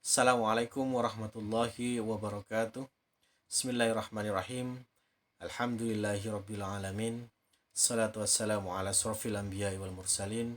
Assalamualaikum warahmatullahi wabarakatuh. Bismillahirrahmanirrahim. Alhamdulillahirrabbilalamin. Salatu wassalamu ala asrafil anbiya wal mursalin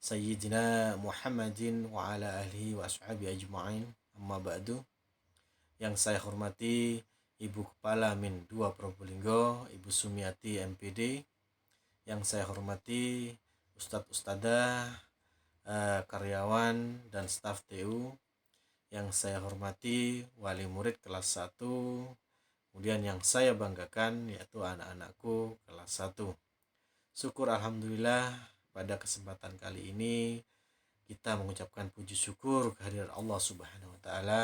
Sayyidina Muhammadin wa ala alihi wa ashabi ajma'in. Amma ba'du. Yang saya hormati Ibu Kepala Min 2 Probolinggo, Ibu Sumiati MPD. Yang saya hormati Ustadz Ustadzah, karyawan dan staf TU. Yang saya hormati wali murid kelas 1, kemudian yang saya banggakan yaitu anak-anakku kelas 1. Syukur alhamdulillah pada kesempatan kali ini kita mengucapkan puji syukur kehadirat Allah Subhanahu wa taala.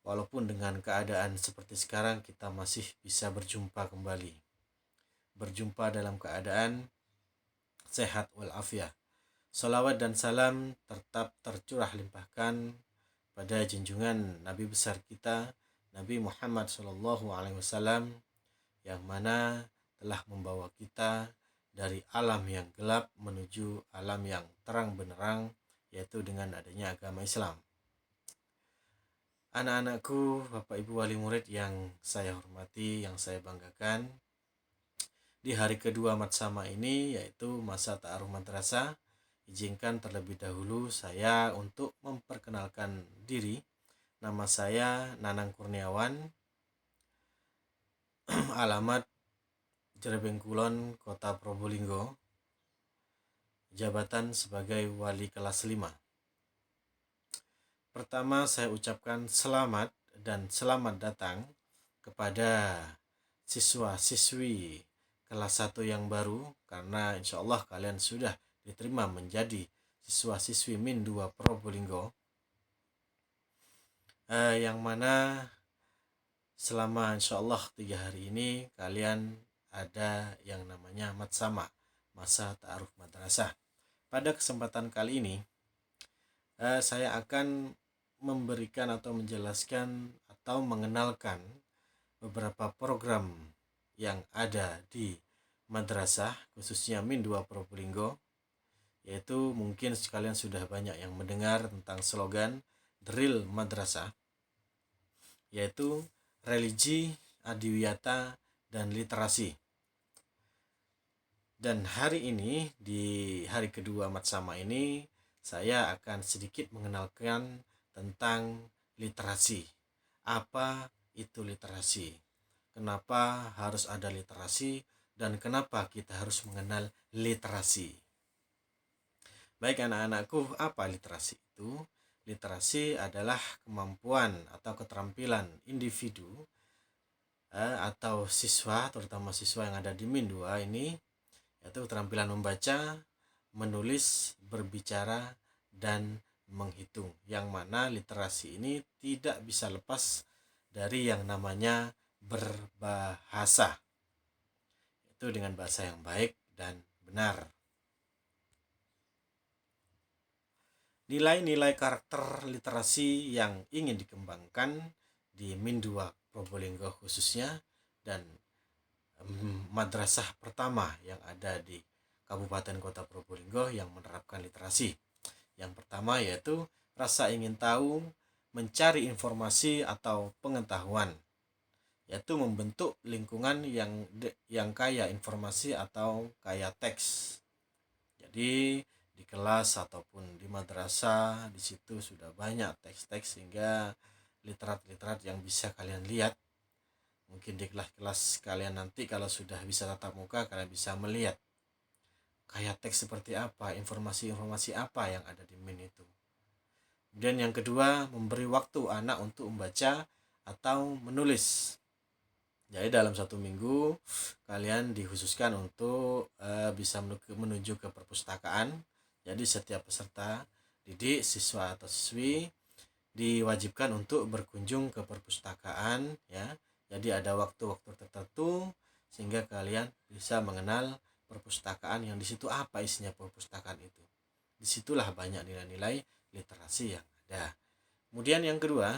Walaupun dengan keadaan seperti sekarang kita masih bisa berjumpa kembali. Berjumpa dalam keadaan sehat walafiat. Salawat dan salam tetap tercurah limpahkan pada junjungan Nabi besar kita Nabi Muhammad SAW, yang mana telah membawa kita dari alam yang gelap menuju alam yang terang benderang, yaitu dengan adanya agama Islam. Anak-anakku, Bapak Ibu wali murid yang saya hormati, yang saya banggakan, di hari kedua Matsama ini yaitu masa ta'aruf madrasah, izinkan terlebih dahulu saya untuk memperkenalkan diri. Nama saya Nanang Kurniawan, alamat Jerebeng Kulon, Kota Probolinggo, jabatan sebagai wali kelas 5. Pertama saya ucapkan selamat dan selamat datang kepada siswa-siswi kelas 1 yang baru, karena insya Allah kalian sudah diterima menjadi siswa-siswi Min 2 Probolinggo, yang mana selama insya Allah 3 hari ini kalian ada yang namanya Matsama, masa ta'aruf madrasah. Pada kesempatan kali ini saya akan memberikan atau menjelaskan atau mengenalkan beberapa program yang ada di madrasah, khususnya Min 2 Probolinggo, yaitu mungkin sekalian sudah banyak yang mendengar tentang slogan drill madrasah, yaitu religi, adiwiyata, dan literasi. Dan hari ini, di hari kedua Matsama ini, saya akan sedikit mengenalkan tentang literasi. Apa itu literasi? Kenapa harus ada literasi? Dan kenapa kita harus mengenal literasi? Baik anak-anakku, apa literasi itu? Literasi adalah kemampuan atau keterampilan individu atau siswa, terutama siswa yang ada di Min 2 ini, yaitu keterampilan membaca, menulis, berbicara, dan menghitung. Yang mana literasi ini tidak bisa lepas dari yang namanya berbahasa, itu dengan bahasa yang baik dan benar. Nilai-nilai karakter literasi yang ingin dikembangkan di Min 2 Probolinggo khususnya, dan madrasah pertama yang ada di Kabupaten Kota Probolinggo yang menerapkan literasi. Yang pertama yaitu rasa ingin tahu, mencari informasi atau pengetahuan, yaitu membentuk lingkungan yang kaya informasi atau kaya teks. Jadi di kelas ataupun di madrasah, di situ sudah banyak teks-teks sehingga literat-literat yang bisa kalian lihat. Mungkin di kelas-kelas kalian nanti kalau sudah bisa tatap muka, kalian bisa melihat kayak teks seperti apa, informasi-informasi apa yang ada di Min itu. Kemudian yang kedua, memberi waktu anak untuk membaca atau menulis. Jadi dalam 1 minggu kalian dikhususkan untuk bisa menuju ke perpustakaan. Jadi setiap peserta didik, siswa atau siswi diwajibkan untuk berkunjung ke perpustakaan, ya. Jadi ada waktu-waktu tertentu sehingga kalian bisa mengenal perpustakaan, yang di situ apa isinya perpustakaan itu. Disitulah banyak nilai-nilai literasi yang ada. Kemudian yang kedua,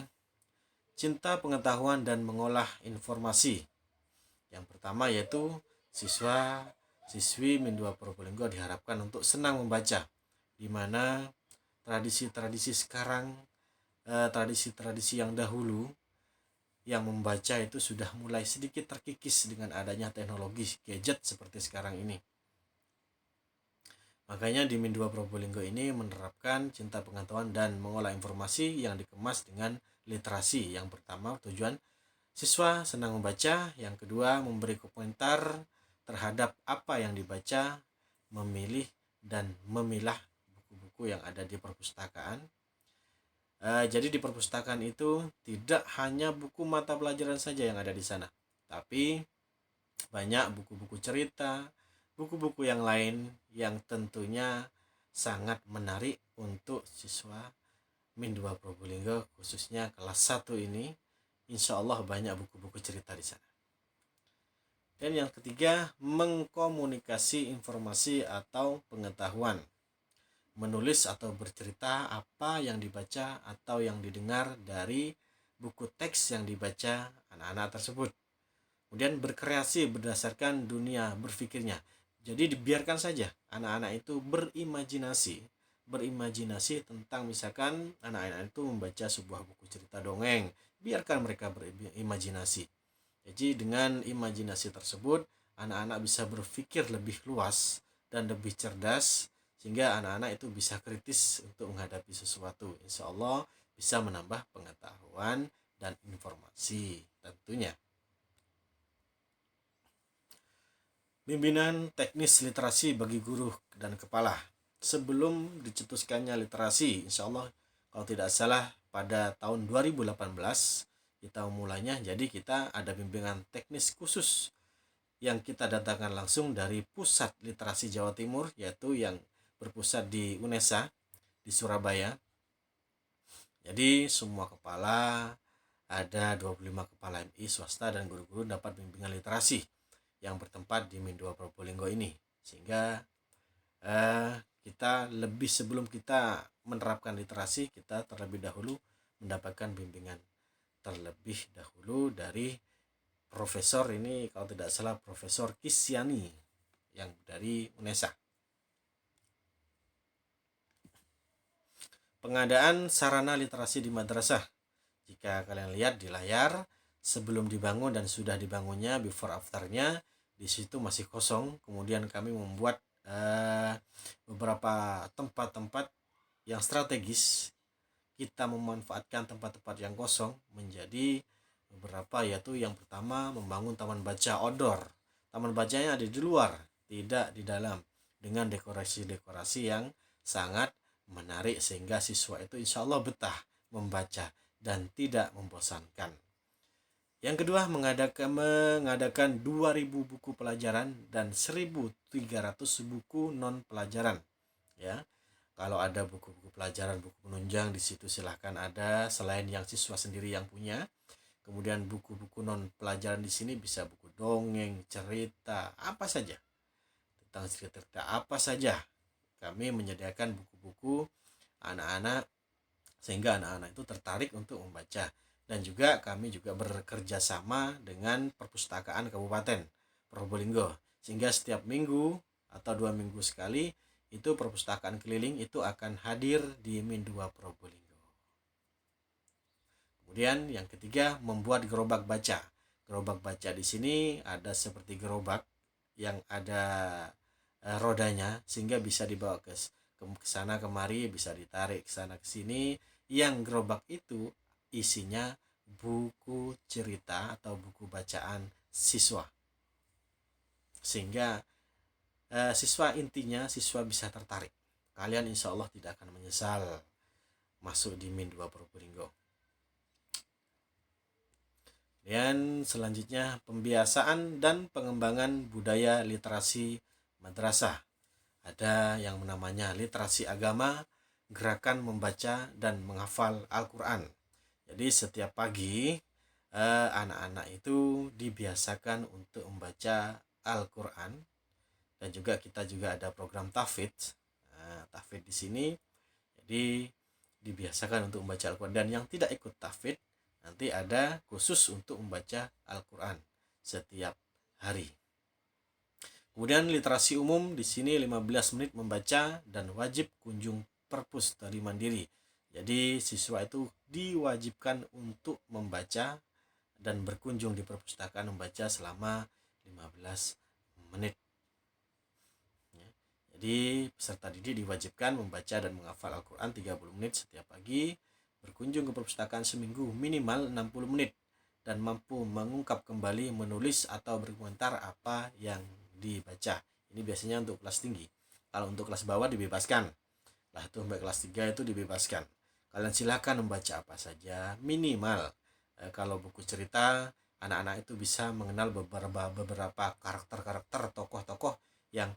cinta pengetahuan dan mengolah informasi. Yang pertama yaitu siswa-siswi Min 2 Probolinggo diharapkan untuk senang membaca, di mana tradisi-tradisi sekarang tradisi-tradisi yang dahulu yang membaca itu sudah mulai sedikit terkikis dengan adanya teknologi gadget seperti sekarang ini. Makanya di Min 2 Probolinggo ini menerapkan cinta pengetahuan dan mengolah informasi yang dikemas dengan literasi. Yang pertama, tujuan siswa senang membaca. Yang kedua, memberi komentar terhadap apa yang dibaca, memilih dan memilah buku-buku yang ada di perpustakaan. Jadi di perpustakaan itu tidak hanya buku mata pelajaran saja yang ada di sana, tapi banyak buku-buku cerita, buku-buku yang lain yang tentunya sangat menarik untuk siswa Min 2 Probolinggo, khususnya kelas 1 ini. Insya Allah banyak buku-buku cerita di sana. Dan yang ketiga, mengkomunikasi informasi atau pengetahuan. Menulis atau bercerita apa yang dibaca atau yang didengar dari buku teks yang dibaca anak-anak tersebut. Kemudian berkreasi berdasarkan dunia berpikirnya. Jadi dibiarkan saja anak-anak itu berimajinasi tentang, misalkan anak-anak itu membaca sebuah buku cerita dongeng, biarkan mereka berimajinasi. Jadi dengan imajinasi tersebut anak-anak bisa berpikir lebih luas dan lebih cerdas, sehingga anak-anak itu bisa kritis untuk menghadapi sesuatu. Insya Allah bisa menambah pengetahuan dan informasi tentunya. Bimbingan teknis literasi bagi guru dan kepala. Sebelum dicetuskannya literasi, insya Allah kalau tidak salah pada tahun 2018 kita mulainya. Jadi kita ada bimbingan teknis khusus yang kita datangkan langsung dari Pusat Literasi Jawa Timur, yaitu yang berpusat di UNESA di Surabaya. Jadi semua kepala, ada 25 kepala MI swasta dan guru-guru dapat bimbingan literasi yang bertempat di Min 2 Probolinggo ini. Sehingga kita lebih, sebelum kita menerapkan literasi, kita terlebih dahulu mendapatkan bimbingan terlebih dahulu dari profesor ini, kalau tidak salah Profesor Kisyani yang dari UNESA. Pengadaan sarana literasi di madrasah. Jika kalian lihat di layar, sebelum dibangun dan sudah dibangunnya, before afternya, di situ masih kosong. Kemudian kami membuat beberapa tempat-tempat yang strategis. Kita memanfaatkan tempat-tempat yang kosong menjadi beberapa, yaitu yang pertama membangun taman baca outdoor. Taman bacanya ada di luar, tidak di dalam, dengan dekorasi-dekorasi yang sangat menarik sehingga siswa itu insya Allah betah membaca dan tidak membosankan. Yang kedua, mengadakan 2000 buku pelajaran dan 1300 buku non pelajaran. Ya, kalau ada buku-buku pelajaran, buku penunjang di situ silahkan ada, selain yang siswa sendiri yang punya. Kemudian buku-buku non pelajaran di sini bisa buku dongeng, cerita, apa saja, tentang cerita apa saja. Kami menyediakan buku-buku anak-anak sehingga anak-anak itu tertarik untuk membaca. Dan juga kami juga bekerja sama dengan perpustakaan Kabupaten Probolinggo, sehingga setiap minggu atau 2 minggu sekali itu perpustakaan keliling itu akan hadir di Min 2 Probolinggo. Kemudian yang ketiga, membuat gerobak baca. Gerobak baca di sini ada seperti gerobak yang ada rodanya, sehingga bisa dibawa ke sana kemari, bisa ditarik ke sana ke sini. Yang gerobak itu isinya buku cerita atau buku bacaan siswa, sehingga siswa bisa tertarik. Kalian insya Allah tidak akan menyesal masuk di Min 2 Probolinggo. Dan selanjutnya, pembiasaan dan pengembangan budaya literasi madrasah. Ada yang namanya literasi agama, gerakan membaca dan menghafal Al-Quran. Jadi setiap pagi anak-anak itu dibiasakan untuk membaca Al-Quran. Dan juga kita juga ada program tahfidz. Tahfidz di sini jadi dibiasakan untuk membaca Al-Quran. Dan yang tidak ikut tahfidz, nanti ada khusus untuk membaca Al-Quran setiap hari. Kemudian literasi umum di sini 15 menit membaca dan wajib kunjung perpus dari mandiri. Jadi siswa itu diwajibkan untuk membaca dan berkunjung di perpustakaan membaca selama 15 menit. Jadi peserta didik diwajibkan membaca dan menghafal Al-Quran 30 menit setiap pagi, berkunjung ke perpustakaan seminggu minimal 60 menit, dan mampu mengungkap kembali, menulis atau berkomentar apa yang dibaca. Ini biasanya untuk kelas tinggi. Kalau untuk kelas bawah dibebaskan. Lah itu sampai kelas 3 itu dibebaskan. Kalian silakan membaca apa saja, minimal kalau buku cerita, anak-anak itu bisa mengenal beberapa karakter-karakter tokoh-tokoh yang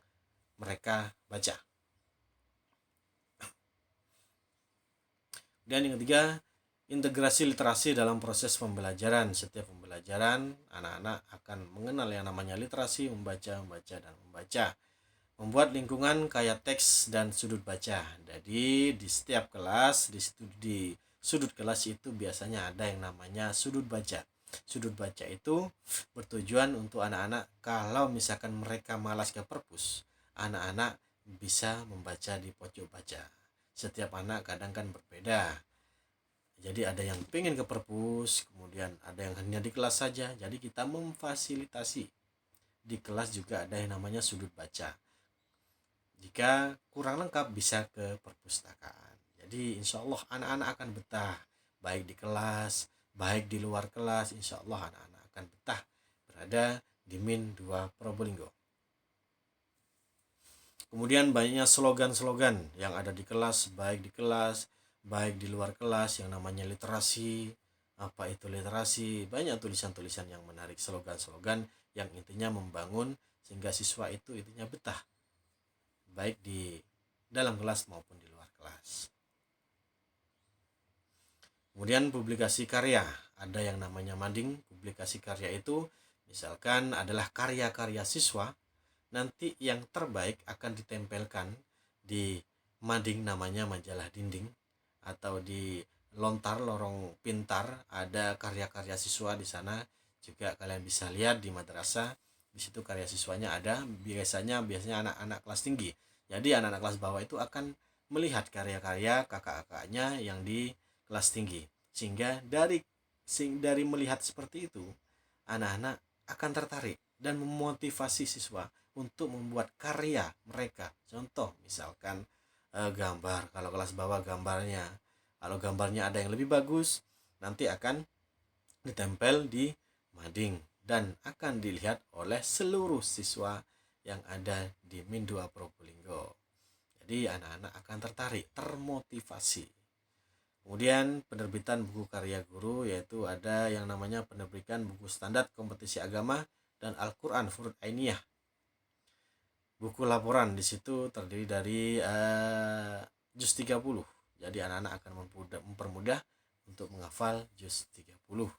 mereka baca. Dan yang ketiga, integrasi literasi dalam proses pembelajaran. Setiap pembelajaran, anak-anak akan mengenal yang namanya literasi, membaca, dan membaca. Membuat lingkungan kayak teks dan sudut baca. Jadi di setiap kelas, di sudut kelas itu biasanya ada yang namanya sudut baca. Sudut baca itu bertujuan untuk anak-anak kalau misalkan mereka malas ke perpus, anak-anak bisa membaca di pojok baca. Setiap anak kadang kan berbeda. Jadi ada yang pengen ke perpus, kemudian ada yang hanya di kelas saja. Jadi kita memfasilitasi. Di kelas juga ada yang namanya sudut baca. Jika kurang lengkap bisa ke perpustakaan. Jadi insya Allah anak-anak akan betah. Baik di kelas, baik di luar kelas. Insya Allah anak-anak akan betah berada di Min 2 Probolinggo. Kemudian banyaknya slogan-slogan yang ada di kelas, baik di luar kelas, yang namanya literasi. Apa itu literasi? Banyak tulisan-tulisan yang menarik, slogan-slogan yang intinya membangun sehingga siswa itu intinya betah baik di dalam kelas maupun di luar kelas. Kemudian publikasi karya, ada yang namanya mading. Publikasi karya itu misalkan adalah karya-karya siswa, nanti yang terbaik akan ditempelkan di mading, namanya majalah dinding, atau di lontar lorong pintar, ada karya-karya siswa di sana. Juga kalian bisa lihat di madrasah, di situ karya siswanya ada. Biasanya anak-anak kelas tinggi. Jadi anak-anak kelas bawah itu akan melihat karya-karya kakak-kakaknya yang di kelas tinggi. Sehingga dari melihat seperti itu, anak-anak akan tertarik dan memotivasi siswa untuk membuat karya mereka. Contoh misalkan gambar, kalau kelas bawah gambarnya, kalau gambarnya ada yang lebih bagus, nanti akan ditempel di mading dan akan dilihat oleh seluruh siswa yang ada di Min 2 Probolinggo. Jadi anak-anak akan tertarik, termotivasi. Kemudian penerbitan buku karya guru, yaitu ada yang namanya penerbitan buku standar kompetisi agama dan Al-Quran Furud Ainiyah. Buku laporan di situ terdiri dari juz 30. Jadi anak-anak akan mempermudah untuk menghafal juz 30.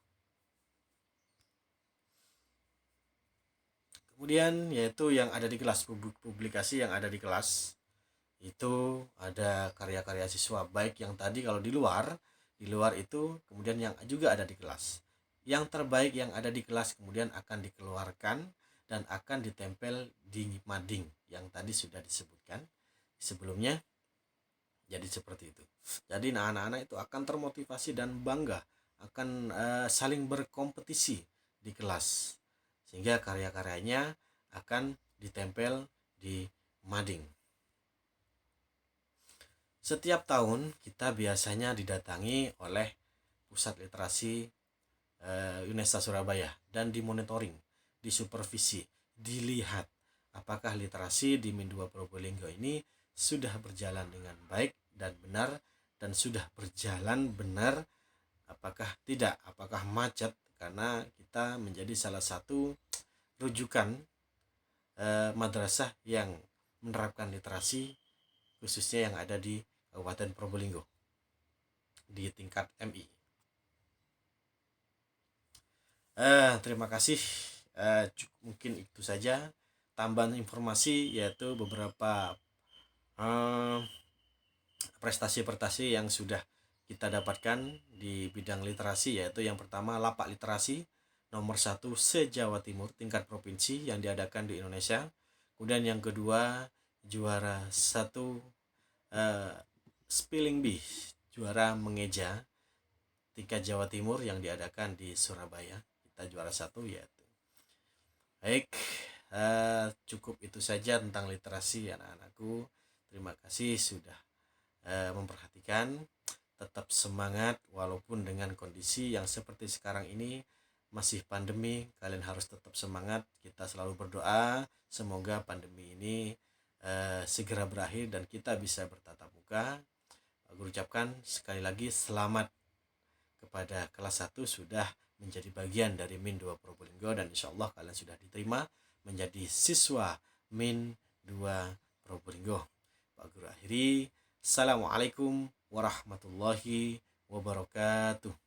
Kemudian yaitu yang ada di kelas, publikasi yang ada di kelas itu ada karya-karya siswa, baik yang tadi kalau di luar itu, kemudian yang juga ada di kelas. Yang terbaik yang ada di kelas kemudian akan dikeluarkan dan akan ditempel di mading yang tadi sudah disebutkan sebelumnya. Jadi seperti itu. Jadi anak-anak itu akan termotivasi dan bangga, akan saling berkompetisi di kelas, sehingga karya-karyanya akan ditempel di mading. Setiap tahun kita biasanya didatangi oleh Pusat Literasi UNESA Surabaya dan dimonitoring, disupervisi, dilihat apakah literasi di Min 2 Probolinggo ini sudah berjalan dengan baik dan benar, dan sudah berjalan benar apakah tidak, apakah macet, karena kita menjadi salah satu rujukan madrasah yang menerapkan literasi khususnya yang ada di Kabupaten Probolinggo di tingkat MI. Terima kasih. Mungkin itu saja tambahan informasi, yaitu beberapa prestasi-prestasi yang sudah kita dapatkan di bidang literasi, yaitu yang pertama lapak literasi nomor 1 se-Jawa Timur tingkat provinsi yang diadakan di Indonesia. Kemudian yang kedua juara 1 Spelling Bee, juara mengeja tingkat Jawa Timur yang diadakan di Surabaya. Kita juara 1 yaitu. Baik, cukup itu saja tentang literasi anak-anakku. Terima kasih sudah memperhatikan. Tetap semangat walaupun dengan kondisi yang seperti sekarang ini masih pandemi, kalian harus tetap semangat. Kita selalu berdoa semoga pandemi ini segera berakhir dan kita bisa bertatap muka. Guru ucapkan sekali lagi selamat kepada kelas 1 sudah menjadi bagian dari Min 2 Probolinggo, dan insya Allah kalian sudah diterima menjadi siswa Min 2 Probolinggo. Pak Guru akhiri, Assalamualaikum warahmatullahi wabarakatuh.